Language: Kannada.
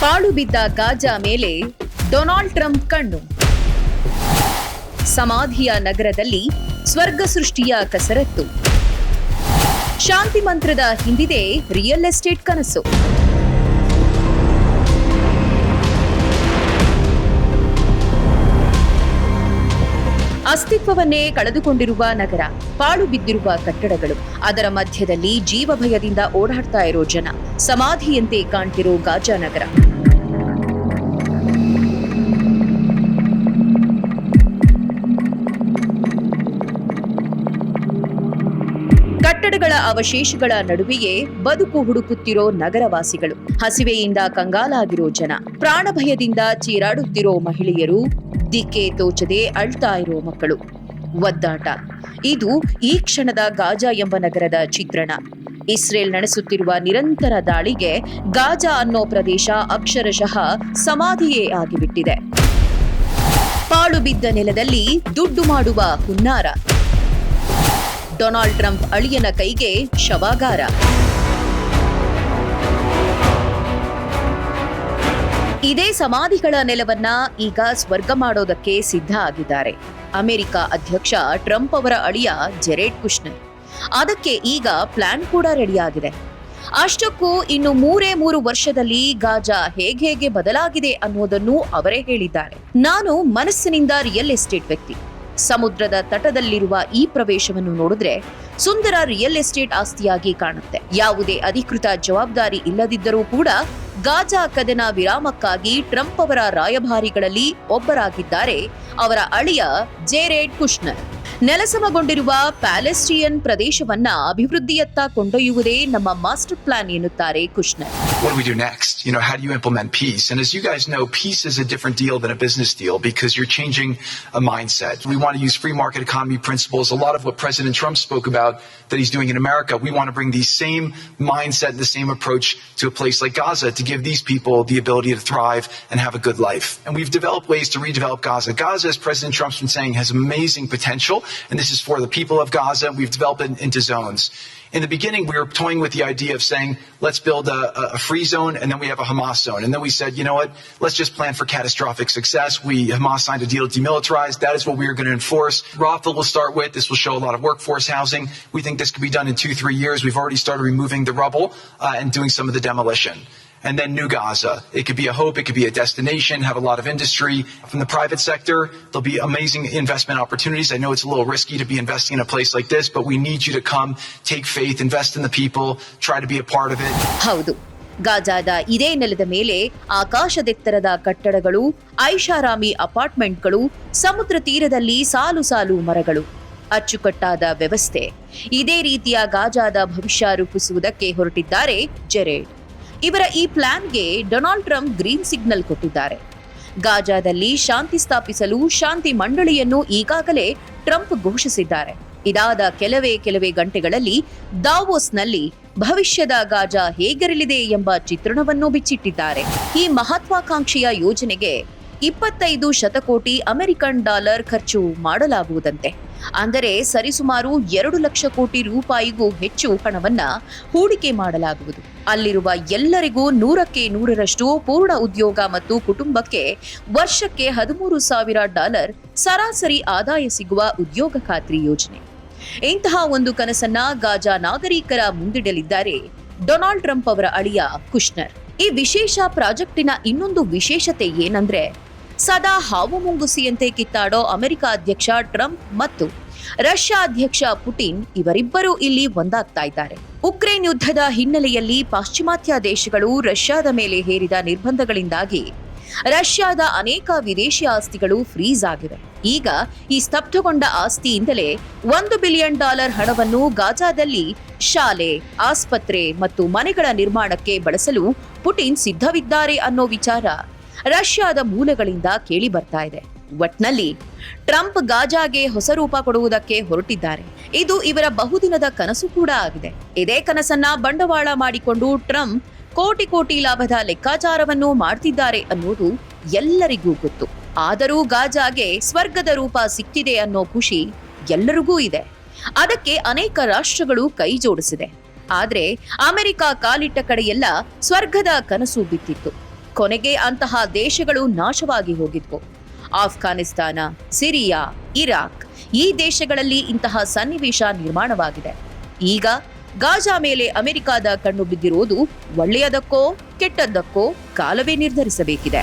ಪಾಳು ಬಿದ್ದ ಗಾಜಾ ಮೇಲೆ ಡೊನಾಲ್ಡ್ ಟ್ರಂಪ್ ಕಣ್ಣು. ಸಮಾಧಿಯ ನಗರದಲ್ಲಿ ಸ್ವರ್ಗ ಸೃಷ್ಟಿಯ ಕಸರತ್ತು. ಶಾಂತಿ ಮಂತ್ರದ ಹಿಂದಿದೆ ರಿಯಲ್ ಎಸ್ಟೇಟ್ ಕನಸು. ಅಸ್ತಿತ್ವವನ್ನೇ ಕಳೆದುಕೊಂಡಿರುವ ನಗರ, ಪಾಳು ಬಿದ್ದಿರುವ ಕಟ್ಟಡಗಳು, ಅದರ ಮಧ್ಯದಲ್ಲಿ ಜೀವ ಭಯದಿಂದ ಓಡಾಡ್ತಾ ಇರೋ ಜನ, ಸಮಾಧಿಯಂತೆ ಕಾಣ್ತಿರೋ ಗಾಜಾ ನಗರ. ಕಟ್ಟಡಗಳ ಅವಶೇಷಗಳ ನಡುವೆಯೇ ಬದುಕು ಹುಡುಕುತ್ತಿರೋ ನಗರವಾಸಿಗಳು, ಹಸಿವೆಯಿಂದ ಕಂಗಾಲಾಗಿರೋ ಜನ, ಪ್ರಾಣ ಭಯದಿಂದ ಚೀರಾಡುತ್ತಿರೋ ಮಹಿಳೆಯರು, ದಿಕ್ಕೆ ತೋಚದೆ ಅಳ್ತಾ ಇರೋ ಮಕ್ಕಳು, ಒದ್ದಾಟ. ಇದು ಈ ಕ್ಷಣದ ಗಾಜಾ ಎಂಬ ನಗರದ ಚಿತ್ರಣ. ಇಸ್ರೇಲ್ ನಡೆಸುತ್ತಿರುವ ನಿರಂತರ ದಾಳಿಗೆ ಗಾಜಾ ಅನ್ನೋ ಪ್ರದೇಶ ಅಕ್ಷರಶಃ ಸಮಾಧಿಯೇ ಆಗಿಬಿಟ್ಟಿದೆ. ಪಾಳು ಬಿದ್ದ ನೆಲದಲ್ಲಿ ದುಡ್ಡು ಮಾಡುವ ಹುನ್ನಾರ. ಡೊನಾಲ್ಡ್ ಟ್ರಂಪ್ ಅಳಿಯನ ಕೈಗೆ ಶವಾಗಾರ. ಇದೇ ಸಮಾಧಿಗಳ ನೆಲವನ್ನ ಈಗ ಸ್ವರ್ಗ ಮಾಡೋದಕ್ಕೆ ಸಿದ್ಧ ಆಗಿದ್ದಾರೆ ಅಮೆರಿಕ ಅಧ್ಯಕ್ಷ ಟ್ರಂಪ್ ಅವರ ಅಳಿಯ ಜೆರೆಡ್ ಕುಶ್ನರ್. ಅದಕ್ಕೆ ಈಗ ಪ್ಲಾನ್ ಕೂಡ ರೆಡಿಯಾಗಿದೆ. ಅಷ್ಟಕ್ಕೂ ಇನ್ನು 3 ವರ್ಷದಲ್ಲಿ ಗಾಜಾ ಹೇಗೆ ಬದಲಾಗಿದೆ ಅನ್ನೋದನ್ನು ಅವರೇ ಹೇಳಿದ್ದಾರೆ. ನಾನು ಮನಸ್ಸಿನಿಂದ ರಿಯಲ್ ಎಸ್ಟೇಟ್ ವ್ಯಕ್ತಿ. ಸಮುದ್ರದ ತಟದಲ್ಲಿರುವ ಈ ಪ್ರವೇಶವನ್ನು ನೋಡಿದ್ರೆ ಸುಂದರ ರಿಯಲ್ ಎಸ್ಟೇಟ್ ಆಸ್ತಿಯಾಗಿ ಕಾಣುತ್ತೆ. ಯಾವುದೇ ಅಧಿಕೃತ ಜವಾಬ್ದಾರಿ ಇಲ್ಲದಿದ್ದರೂ ಕೂಡ ಗಾಜಾ ಕದನ ವಿರಾಮಕ್ಕಾಗಿ ಟ್ರಂಪ್ ಅವರ ರಾಯಭಾರಿಗಳಲ್ಲಿ ಒಬ್ಬರಾಗಿದ್ದಾರೆ ಅವರ ಅಳಿಯ ಜೆರೆಡ್ ಕುಶ್ನರ್. ನೆಲಸಮಗೊಂಡಿರುವ ಪ್ಯಾಲೆಸ್ಟಿಯನ್ ಪ್ರದೇಶವನ್ನ ಅಭಿವೃದ್ಧಿಯತ್ತ ಕೊಂಡೊಯ್ಯುವುದೇ ನಮ್ಮ ಮಾಸ್ಟರ್ ಪ್ಲಾನ್ ಎನ್ನುತ್ತಾರೆ Kushner. What do we do next? How do you implement peace? And as you guys know, peace is a different deal than a business deal because you're changing a mindset. We want to use free market economy principles. A lot of what President Trump spoke about that he's doing in America, we want to bring the same mindset and the same approach to a place like Gaza to give these people the ability to thrive and have a good life. And we've developed ways to redevelop Gaza. Gaza, as President Trump's been saying, has amazing potential. And this is for the people of Gaza. We've developed it into zones. In the beginning, we were toying with the idea of saying, let's build a free zone, and then we have a Hamas zone. And then we said, you know what, let's just plan for catastrophic success. Hamas signed a deal to demilitarize. That is what we are going to enforce. Rafah will start with. This will show a lot of workforce housing. We think this could be done in 2-3 years. We've already started removing the rubble and doing some of the demolition. And then New Gaza. It could be a hope, it could be a destination, have a lot of industry. From the private sector, there'll be amazing investment opportunities. I know it's a little risky to be investing in a place like this, but we need you to come, take faith, invest in the people, try to be a part of it. ಹೌದು, ಗಾಜಾದ ಇದೇ ನೆಲದ ಮೇಲೆ ಆಕಾಶದೆತ್ತರದ ಕಟ್ಟಡಗಳು, ಐಷಾರಾಮಿ ಅಪಾರ್ಟ್ಮೆಂಟ್ಗಳು, ಸಮುದ್ರ ತೀರದಲ್ಲಿ ಸಾಲು ಸಾಲು ಮರಗಳು, ಅಚ್ಚುಕಟ್ಟಾದ ವ್ಯವಸ್ಥೆ. ಇದೇ ರೀತಿಯ ಗಾಜಾದ ಭವಿಷ್ಯ ರೂಪಿಸುವುದಕ್ಕೆ ಹೊರಟಿದ್ದಾರೆ ಜೆರೆಡ್. ಇವರ ಈ ಪ್ಲಾನ್ಗೆ ಡೊನಾಲ್ಡ್ ಟ್ರಂಪ್ ಗ್ರೀನ್ ಸಿಗ್ನಲ್ ಕೊಟ್ಟಿದ್ದಾರೆ. ಗಾಜಾದಲ್ಲಿ ಶಾಂತಿ ಸ್ಥಾಪಿಸಲು ಶಾಂತಿ ಮಂಡಳಿಯನ್ನು ಈಗಾಗಲೇ ಟ್ರಂಪ್ ಘೋಷಿಸಿದ್ದಾರೆ. ಇದಾದ ಕೆಲವೇ ಗಂಟೆಗಳಲ್ಲಿ ದಾವೋಸ್ನಲ್ಲಿ ಭವಿಷ್ಯದ ಗಾಜಾ ಹೇಗಿರಲಿದೆ ಎಂಬ ಚಿತ್ರಣವನ್ನು ಬಿಚ್ಚಿಟ್ಟಿದ್ದಾರೆ. ಈ ಮಹತ್ವಾಕಾಂಕ್ಷೆಯ ಯೋಜನೆಗೆ 25 ಶತಕೋಟಿ ಅಮೆರಿಕನ್ ಡಾಲರ್ ಖರ್ಚು ಮಾಡಲಾಗುವುದಂತೆ. ಅಂದರೆ ಸರಿಸುಮಾರು 2 ಲಕ್ಷ ಕೋಟಿ ರೂಪಾಯಿಗೂ ಹೆಚ್ಚು ಹಣವನ್ನ ಹೂಡಿಕೆ ಮಾಡಲಾಗುವುದು. ಅಲ್ಲಿರುವ ಎಲ್ಲರಿಗೂ 100ಕ್ಕೆ 100ರಷ್ಟು ಪೂರ್ಣ ಉದ್ಯೋಗ ಮತ್ತು ಕುಟುಂಬಕ್ಕೆ ವರ್ಷಕ್ಕೆ $13,000 ಸರಾಸರಿ ಆದಾಯ ಸಿಗುವ ಉದ್ಯೋಗ ಖಾತ್ರಿ ಯೋಜನೆ. ಇಂತಹ ಒಂದು ಕನಸನ್ನ ಗಾಜಾ ನಾಗರಿಕರ ಮುಂದಿಡಲಿದ್ದಾರೆ ಡೊನಾಲ್ಡ್ ಟ್ರಂಪ್ ಅವರ ಅಳಿಯ ಕುಶ್ನರ್. ಈ ವಿಶೇಷ ಪ್ರಾಜೆಕ್ಟಿನ ಇನ್ನೊಂದು ವಿಶೇಷತೆ ಏನಂದ್ರೆ, ಸದಾ ಹಾವು ಮುಂಗುಸಿಯಂತೆ ಕಿತ್ತಾಡೋ ಅಮೆರಿಕ ಅಧ್ಯಕ್ಷ ಟ್ರಂಪ್ ಮತ್ತು ರಷ್ಯಾ ಅಧ್ಯಕ್ಷ ಪುಟಿನ್ ಇವರಿಬ್ಬರೂ ಇಲ್ಲಿ ಒಂದಾಗ್ತಾ ಇದ್ದಾರೆ. ಉಕ್ರೇನ್ ಯುದ್ಧದ ಹಿನ್ನೆಲೆಯಲ್ಲಿ ಪಾಶ್ಚಿಮಾತ್ಯ ದೇಶಗಳು ರಷ್ಯಾದ ಮೇಲೆ ಹೇರಿದ ನಿರ್ಬಂಧಗಳಿಂದಾಗಿ ರಷ್ಯಾದ ಅನೇಕ ವಿದೇಶಿ ಆಸ್ತಿಗಳು ಫ್ರೀಸ್ ಆಗಿವೆ. ಈಗ ಈ ಸ್ತಬ್ಧಗೊಂಡ ಆಸ್ತಿಯಿಂದಲೇ $1 ಬಿಲಿಯನ್ ಹಣವನ್ನು ಗಾಜಾದಲ್ಲಿ ಶಾಲೆ, ಆಸ್ಪತ್ರೆ ಮತ್ತು ಮನೆಗಳ ನಿರ್ಮಾಣಕ್ಕೆ ಬಳಸಲು ಪುಟಿನ್ ಸಿದ್ಧವಿದ್ದಾರೆ ಅನ್ನೋ ವಿಚಾರ ರಷ್ಯಾದ ಮೂಲಗಳಿಂದ ಕೇಳಿ ಬರ್ತಾ ಇದೆ. ಒಟ್ನಲ್ಲಿ ಟ್ರಂಪ್ ಗಾಜಾಗೆ ಹೊಸ ರೂಪ ಕೊಡುವುದಕ್ಕೆ ಹೊರಟಿದ್ದಾರೆ. ಇದು ಇವರ ಬಹುದಿನದ ಕನಸು ಕೂಡ ಆಗಿದೆ. ಇದೇ ಕನಸನ್ನ ಬಂಡವಾಳ ಮಾಡಿಕೊಂಡು ಟ್ರಂಪ್ ಕೋಟಿ ಲಾಭದ ಲೆಕ್ಕಾಚಾರವನ್ನು ಮಾಡ್ತಿದ್ದಾರೆ ಅನ್ನೋದು ಎಲ್ಲರಿಗೂ ಗೊತ್ತು. ಆದರೂ ಗಾಜಾಗೆ ಸ್ವರ್ಗದ ರೂಪ ಸಿಕ್ಕಿದೆ ಅನ್ನೋ ಖುಷಿ ಎಲ್ಲರಿಗೂ ಇದೆ. ಅದಕ್ಕೆ ಅನೇಕ ರಾಷ್ಟ್ರಗಳು ಕೈ ಜೋಡಿಸಿದೆ. ಆದ್ರೆ ಅಮೆರಿಕ ಕಾಲಿಟ್ಟ ಕಡೆಯೆಲ್ಲ ಸ್ವರ್ಗದ ಕನಸು ಬಿತ್ತಿತ್ತು. ಕೊನೆಗೆ ಅಂತಹ ದೇಶಗಳು ನಾಶವಾಗಿ ಹೋಗಿದ್ವು. ಆಫ್ಘಾನಿಸ್ತಾನ, ಸಿರಿಯಾ, ಇರಾಕ್ ಈ ದೇಶಗಳಲ್ಲಿ ಇಂತಹ ಸನ್ನಿವೇಶ ನಿರ್ಮಾಣವಾಗಿದೆ. ಈಗ ಗಾಜಾ ಮೇಲೆ ಅಮೆರಿಕದ ಕಣ್ಣು ಬಿದ್ದಿರುವುದು ಒಳ್ಳೆಯದಕ್ಕೋ ಕೆಟ್ಟದ್ದಕ್ಕೋ ಕಾಲವೇ ನಿರ್ಧರಿಸಬೇಕಿದೆ.